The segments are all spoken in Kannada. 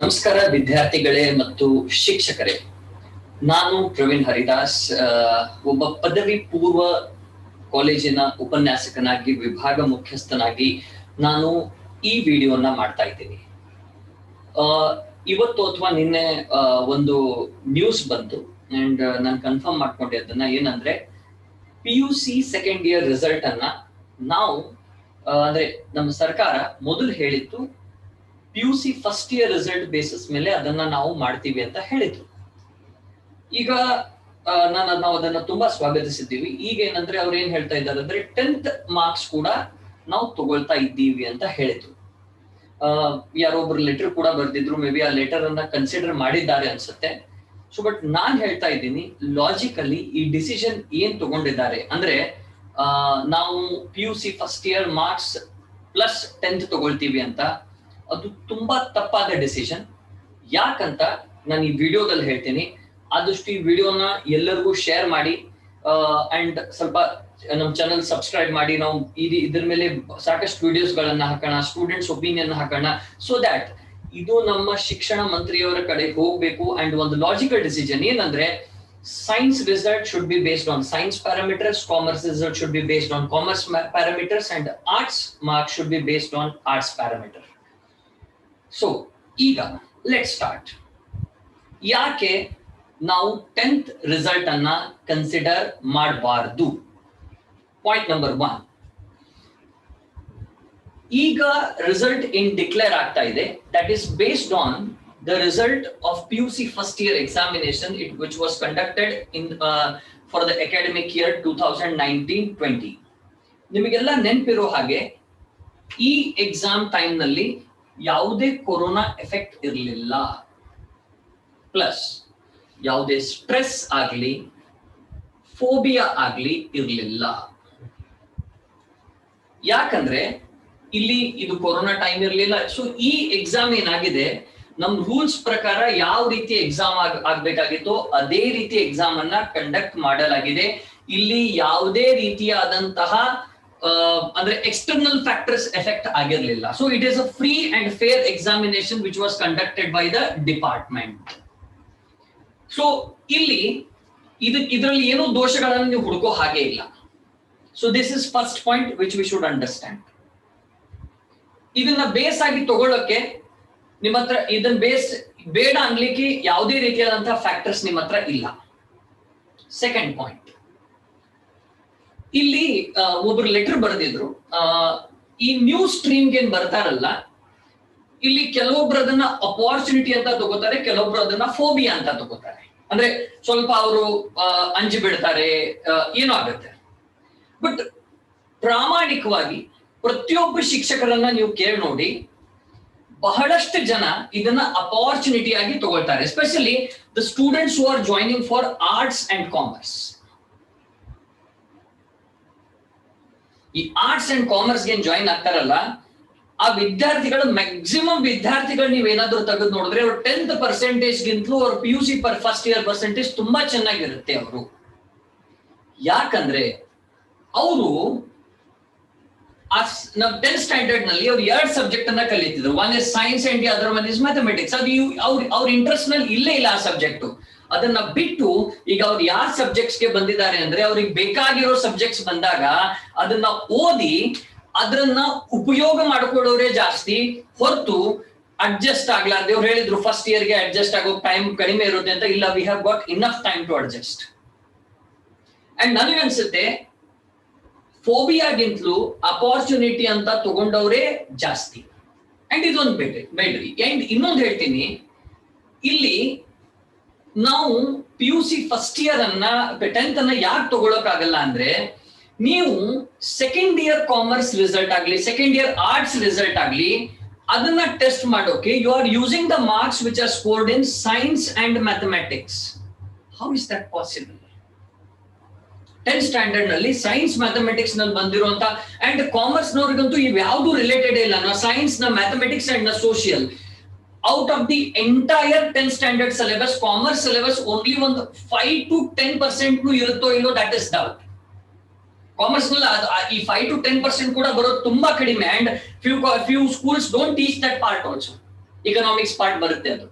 ನಮಸ್ಕಾರ ವಿದ್ಯಾರ್ಥಿಗಳೇ ಮತ್ತು ಶಿಕ್ಷಕರೇ. ನಾನು ಪ್ರವೀಣ್ ಹರಿದಾಸ್, ಒಬ್ಬ ಪದವಿ ಪೂರ್ವ ಕಾಲೇಜಿನ ಉಪನ್ಯಾಸಕನಾಗಿ, ವಿಭಾಗ ಮುಖ್ಯಸ್ಥನಾಗಿ ನಾನು ಈ ವಿಡಿಯೋನ ಮಾಡ್ತಾ ಇದ್ದೀನಿ. ಇವತ್ತು ಅಥವಾ ನಿನ್ನೆ ಒಂದು ನ್ಯೂಸ್ ಬಂತು ಅಂಡ್ ನಾನು ಕನ್ಫರ್ಮ್ ಮಾಡ್ಕೊಂಡೆ ಅದನ್ನ. ಏನಂದ್ರೆ PUC ಸೆಕೆಂಡ್ ಇಯರ್ ರಿಸಲ್ಟ್ ಅನ್ನ ನಾವು ಅಂದ್ರೆ ನಮ್ಮ ಸರ್ಕಾರ ಮೊದಲು ಹೇಳಿತ್ತು PUC first year result basis ಮೇಲೆ ಅದನ್ನ ನಾವು ಮಾಡ್ತೀವಿ ಅಂತ ಹೇಳಿದ್ರು. ಈಗ ನಾವು ಅದನ್ನ ತುಂಬಾ ಸ್ವಾಗತಿಸಿದ್ದೀವಿ. ಈಗ ಏನಂದ್ರೆ ಅವ್ರು ಏನ್ ಹೇಳ್ತಾ ಇದ್ದಾರೆ ಅಂದ್ರೆ 10th ಮಾರ್ಕ್ಸ್ ಕೂಡ ನಾವು ತಗೊಳ್ತಾ ಇದ್ದೀವಿ ಅಂತ ಹೇಳಿದ್ರು. ಯಾರೊಬ್ರು ಲೆಟರ್ ಕೂಡ ಬರ್ದಿದ್ರು, ಮೇ ಬಿ ಆ ಲೆಟರ್ ಅನ್ನ ಕನ್ಸಿಡರ್ ಮಾಡಿದ್ದಾರೆ ಅನ್ಸುತ್ತೆ. ಸೊ ಬಟ್ ನಾನ್ ಹೇಳ್ತಾ ಇದ್ದೀನಿ, ಲಾಜಿಕಲಿ ಈ ಡಿಸಿಷನ್ ಏನ್ ತಗೊಂಡಿದ್ದಾರೆ ಅಂದ್ರೆ ನಾವು PUC first year marks plus 10th ತಗೊಳ್ತೀವಿ ಅಂತ, ಅದು ತುಂಬಾ ತಪ್ಪಾದ ಡಿಸಿಷನ್. ಯಾಕಂತ ನಾನು ಈ ವಿಡಿಯೋದಲ್ಲಿ ಹೇಳ್ತೀನಿ. ಆದಷ್ಟು ಈ ವಿಡಿಯೋನ ಎಲ್ಲರಿಗೂ ಶೇರ್ ಮಾಡಿ ಅಂಡ್ ಸ್ವಲ್ಪ ನಮ್ಮ ಚಾನಲ್ ಸಬ್ಸ್ಕ್ರೈಬ್ ಮಾಡಿ. ನಾವು ಇದ್ರ ಮೇಲೆ ಸಾಕಷ್ಟು ವಿಡಿಯೋಸ್ ಗಳನ್ನ ಹಾಕೋಣ, ಸ್ಟೂಡೆಂಟ್ಸ್ ಒಪಿನಿಯನ್ ಹಾಕೋಣ, ಸೊ ದ್ಯಾಟ್ ಇದು ನಮ್ಮ ಶಿಕ್ಷಣ ಮಂತ್ರಿಯವರ ಕಡೆ ಹೋಗ್ಬೇಕು. ಅಂಡ್ ಒಂದು ಲಾಜಿಕಲ್ ಡಿಸಿಷನ್ ಏನಂದ್ರೆ, science result should be based on science parameters, commerce result should be based on commerce parameters, and arts marks should be based on arts parameter. So ಈಗ let's start. ಯಾಕೆ ನಾವು 10th ರಿಸಲ್ಟ್ ಅನ್ನ ಕನ್ಸಿಡರ್ ಮಾಡಬಾರ್ದು? ಪಾಯಿಂಟ್ ನಂಬರ್ 1, ಈಗ ರಿಸಲ್ಟ್ ಏನ್ ಡಿಕ್ಲೇರ್ ಆಗ್ತಾ ಇದೆ, that is based on the result of PUC first year examination which was conducted in for the academic year 2019-20. ನಿಮಗೆಲ್ಲ ನೆನಪಿರೋ ಹಾಗೆ ಈ ಎಕ್ಸಾಮ್ ಟೈಮ್ ನಲ್ಲಿ ಯಾವುದೇ ಕೊರೋನಾ ಎಫೆಕ್ಟ್ ಇರಲಿಲ್ಲ, ಪ್ಲಸ್ ಯಾವುದೇ ಸ್ಟ್ರೆಸ್ ಆಗ್ಲಿ ಫೋಬಿಯಾ ಆಗ್ಲಿ ಇರಲಿಲ್ಲ. ಯಾಕಂದ್ರೆ ಇಲ್ಲಿ ಇದು ಕೊರೋನಾ ಟೈಮ್ ಇರಲಿಲ್ಲ. ಸೊ ಈ ಎಕ್ಸಾಮ್ ಏನಾಗಿದೆ, ನಮ್ ರೂಲ್ಸ್ ಪ್ರಕಾರ ಯಾವ ರೀತಿ ಎಕ್ಸಾಮ್ ಆಗ್ಬೇಕಾಗಿತ್ತೋ ಅದೇ ರೀತಿ ಎಕ್ಸಾಮ್ ಅನ್ನ ಕಂಡಕ್ಟ್ ಮಾಡಲಾಗಿದೆ. ಇಲ್ಲಿ ಯಾವುದೇ ರೀತಿಯಾದಂತಹ ಅಂದ್ರೆ ಎಕ್ಸ್ಟರ್ನಲ್ ಫ್ಯಾಕ್ಟರ್ಸ್ ಎಫೆಕ್ಟ್ ಆಗಿರ್ಲಿಲ್ಲ. So it is a free and fair examination which was conducted by the department. So ಇಲ್ಲಿ ಇದರಲ್ಲಿ ಏನೋ ದೋಷಗಳನ್ನು ನೀವು ಹುಡುಕೋ ಹಾಗೆ ಇಲ್ಲ. So this is first point which we should understand. ಇದನ್ನ ಬೇಸ್ ಆಗಿ ತಗೊಳ್ಳೋಕೆ ನಿಮ್ಮ ಹತ್ರ ಇದನ್ನ ಬೇಸ್ ಬೇಡ ಅನ್ಲಿಕ್ಕೆ ಯಾವುದೇ ರೀತಿಯಾದಂತಹ ಫ್ಯಾಕ್ಟರ್ಸ್ ನಿಮ್ಮ ಹತ್ರ ಇಲ್ಲ. ಸೆಕೆಂಡ್ ಪಾಯಿಂಟ್, ಇಲ್ಲಿ ಒಬ್ರು ಲೆಟರ್ ಬರೆದಿದ್ರು. ಈ ನ್ಯೂಸ್ ಸ್ಟ್ರೀಮ್ಗೆ ಏನ್ ಬರ್ತಾರಲ್ಲ, ಇಲ್ಲಿ ಕೆಲವೊಬ್ರು ಅದನ್ನ ಅಪಾರ್ಚುನಿಟಿ ಅಂತ ತಗೋತಾರೆ, ಕೆಲವೊಬ್ರು ಅದನ್ನ ಫೋಬಿಯಾ ಅಂತ ತಗೋತಾರೆ. ಅಂದ್ರೆ ಸ್ವಲ್ಪ ಅವರು ಅಂಜಿ ಬಿಡ್ತಾರೆ, ಏನೋ ಆಗುತ್ತೆ. ಬಟ್ ಪ್ರಾಮಾಣಿಕವಾಗಿ ಪ್ರತಿಯೊಬ್ಬ ಶಿಕ್ಷಕರನ್ನ ನೀವು ಕೇಳಿ ನೋಡಿ, ಬಹಳಷ್ಟು ಜನ ಇದನ್ನ ಅಪಾರ್ಚುನಿಟಿ ಆಗಿ ತಗೊಳ್ತಾರೆ. Especially the students who are joining for arts and commerce. ಈ ಆರ್ಟ್ಸ್ ಅಂಡ್ ಕಾಮರ್ಸ್ ಗೆ ಜಾಯಿನ್ ಆಗ್ತಾರಲ್ಲ, ಆ ವಿದ್ಯಾರ್ಥಿಗಳು ಮ್ಯಾಕ್ಸಿಮಮ್ ವಿದ್ಯಾರ್ಥಿಗಳು ನೀವೇನಾದ್ರೂ ತೆಗೆದು ನೋಡಿದ್ರೆ ಅವ್ರ 10th ಪರ್ಸೆಂಟೇಜ್ ಗಿಂತಲೂ ಅವ್ರ PUC ಫಸ್ಟ್ ಇಯರ್ ಪರ್ಸೆಂಟೇಜ್ ತುಂಬಾ ಚೆನ್ನಾಗಿರುತ್ತೆ ಅವರು. ಯಾಕಂದ್ರೆ ಅವರು ನಾವು 10th ಸ್ಟ್ಯಾಂಡರ್ಡ್ ನಲ್ಲಿ ಅವ್ರು 2 ಸಬ್ಜೆಕ್ಟ್ ಅನ್ನ ಕಲಿತಿದ್ರು. One is science and other one is mathematics. ಅದು ಅವ್ರ ಇಂಟ್ರೆಸ್ಟ್ ನಲ್ಲಿ ಇಲ್ಲೇ ಇಲ್ಲ ಆ ಸಬ್ಜೆಕ್ಟ್. ಅದನ್ನ ಬಿಟ್ಟು ಈಗ ಅವ್ರು ಯಾವ ಸಬ್ಜೆಕ್ಟ್ಸ್ ಗೆ ಬಂದಿದ್ದಾರೆ ಅಂದ್ರೆ, ಅವ್ರಿಗೆ ಬೇಕಾಗಿರೋ ಸಬ್ಜೆಕ್ಟ್ಸ್ ಬಂದಾಗ ಅದನ್ನ ಓದಿ ಅದನ್ನ ಉಪಯೋಗ ಮಾಡ್ಕೊಳ್ಳೋರೇ ಜಾಸ್ತಿ ಹೊರತು ಅಡ್ಜಸ್ಟ್ ಆಗ್ಲಾರ್ದೆ. ಅವ್ರು ಹೇಳಿದ್ರು ಫಸ್ಟ್ ಇಯರ್ ಗೆ ಅಡ್ಜಸ್ಟ್ ಆಗೋ ಟೈಮ್ ಕಡಿಮೆ ಇರುತ್ತೆ ಅಂತ. ಇಲ್ಲ, we have got enough time to adjust. And ನನಗನ್ಸುತ್ತೆ ಫೋಬಿಯಾಗಿಂತಲೂ ಅಪಾರ್ಚುನಿಟಿ ಅಂತ ತಗೊಂಡವ್ರೆ ಜಾಸ್ತಿ. ಅಂಡ್ ಇದೊಂದು ಬೇಡ್ರಿ. ಅಂಡ್ ಇನ್ನೊಂದು ಹೇಳ್ತೀನಿ, ಇಲ್ಲಿ ನಾವು PUC ಫಸ್ಟ್ ಇಯರ್ ಅನ್ನ 10th ಅನ್ನ ಯಾಕೆ ತಗೊಳಕ್ಕಾಗಲ್ಲ ಅಂದ್ರೆ, ನೀವು ಸೆಕೆಂಡ್ ಇಯರ್ ಕಾಮರ್ಸ್ ರಿಸಲ್ಟ್ ಆಗ್ಲಿ, ಸೆಕೆಂಡ್ ಇಯರ್ ಆರ್ಟ್ಸ್ ರಿಸಲ್ಟ್ ಆಗ್ಲಿ, ಅದನ್ನ ಟೆಸ್ಟ್ ಮಾಡೋಕೆ you are using the marks which are scored in science and mathematics. How is that possible? 10th standard ನಲ್ಲಿ ಸೈನ್ಸ್ ಮ್ಯಾಥಮೆಟಿಕ್ಸ್ ನಲ್ಲಿ ಬಂದಿರುವಂತ ಅಂಡ್ ಕಾಮರ್ಸ್ ನವರಿಗಂತೂ ಇವ್ ಯಾವ್ದು ರಿಲೇಟೆಡ್ ಇಲ್ಲ. ಸೈನ್ಸ್ ನ ಮ್ಯಾಥಮೆಟಿಕ್ಸ್ ಅಂಡ್ ನ social, out of the entire 10th standard syllabus, commerce syllabus only ಒಂದು 5 to 10% ಇರುತ್ತೋ ಇಲ್ಲೋ, ದಟ್ ಇಸ್ ಡೌಟ್. ಕಾಮರ್ಸ್ ನಲ್ಲಿ ಈ 5 to 10% ಕೂಡ ಬರೋದು ತುಂಬಾ ಕಡಿಮೆ. And few schools don't teach that part also. economics part barutte adu.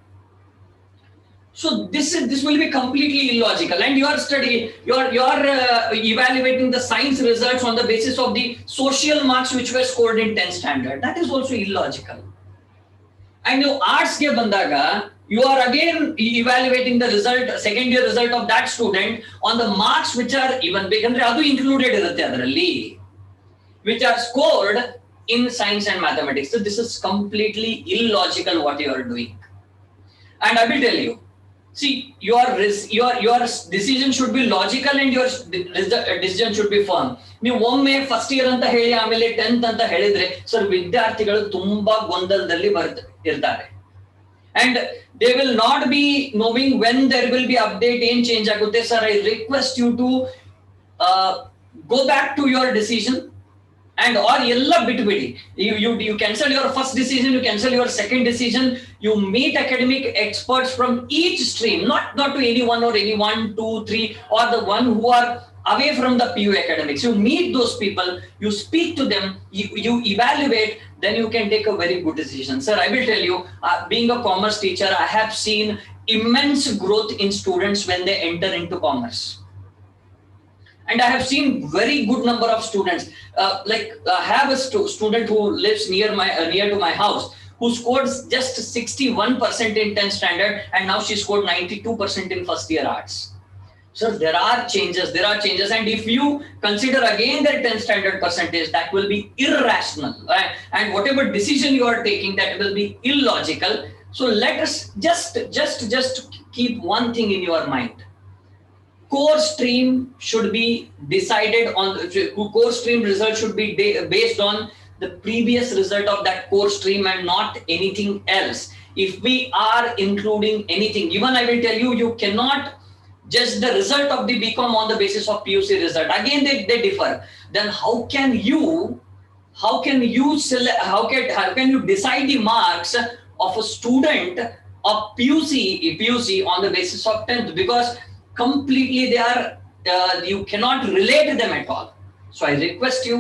So this will be completely illogical, and you are evaluating the science results on the basis of the social marks which were scored in 10th standard. That is also illogical. And you arts ge bandaga, you are again evaluating the result, second year result of that student on the marks which are even bekandre adu included irutte adralli, which are scored in science and mathematics. So this is completely illogical what you are doing. And I will tell you, see, your decision should be logical and your decision should be firm. ನೀವು ಒಮ್ಮೆ ಫಸ್ಟ್ ಇಯರ್ ಅಂತ ಹೇಳಿ ಆಮೇಲೆ 10th ಅಂತ ಹೇಳಿದ್ರೆ ಸರ್ ವಿದ್ಯಾರ್ಥಿಗಳು ತುಂಬಾ ಗೊಂದಲದಲ್ಲಿ ಇರ್ತಾರೆ, and they will not be knowing when there will be update, ಏನ್ ಚೇಂಜ್ ಆಗುತ್ತೆ. Sir, I request you to go back to your decision, and or ella bitbidi, you cancel your first decision, you cancel your second decision, you meet academic experts from each stream, not to anyone or any 1, 2, 3 or the one who are away from the PU academics. You meet those people, you speak to them, you evaluate, then you can take a very good decision. Sir, I will tell you, being a commerce teacher, I have seen immense growth in students when they enter into commerce. And I have seen very good number of students. I have a student who lives near to my house, who scored just 61% in 10th standard, and now she scored 92% in first year arts. So there are changes, and if you consider again their 10th standard percentage, that will be irrational, right? And whatever decision you are taking, that will be illogical. So let us just keep one thing in your mind. Core stream should be decided on, core stream result should be based on the previous result of that core stream and not anything else. If we are including anything, even I will tell you, you cannot judge the result of the BCom on the basis of PUC result. Again, they differ. Then how can you decide the marks of a student of PUC on the basis of 10th? Because completely they are you cannot relate them at all. So I request you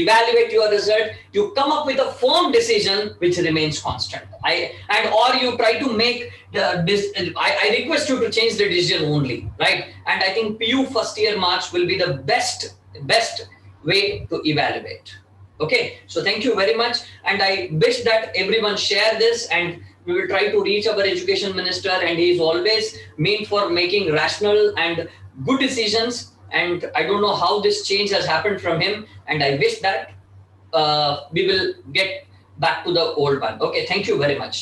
evaluate your result, you come up with a firm decision which remains constant. Or you try to make I request you to change the decision only, right? And I think PU first year marks will be the best way to evaluate. Okay, so thank you very much, and I wish that everyone share this, and we will try to reach our education minister, and he is always meant for making rational and good decisions, and I don't know how this change has happened from him, and I wish that we will get back to the old one. Okay, thank you very much.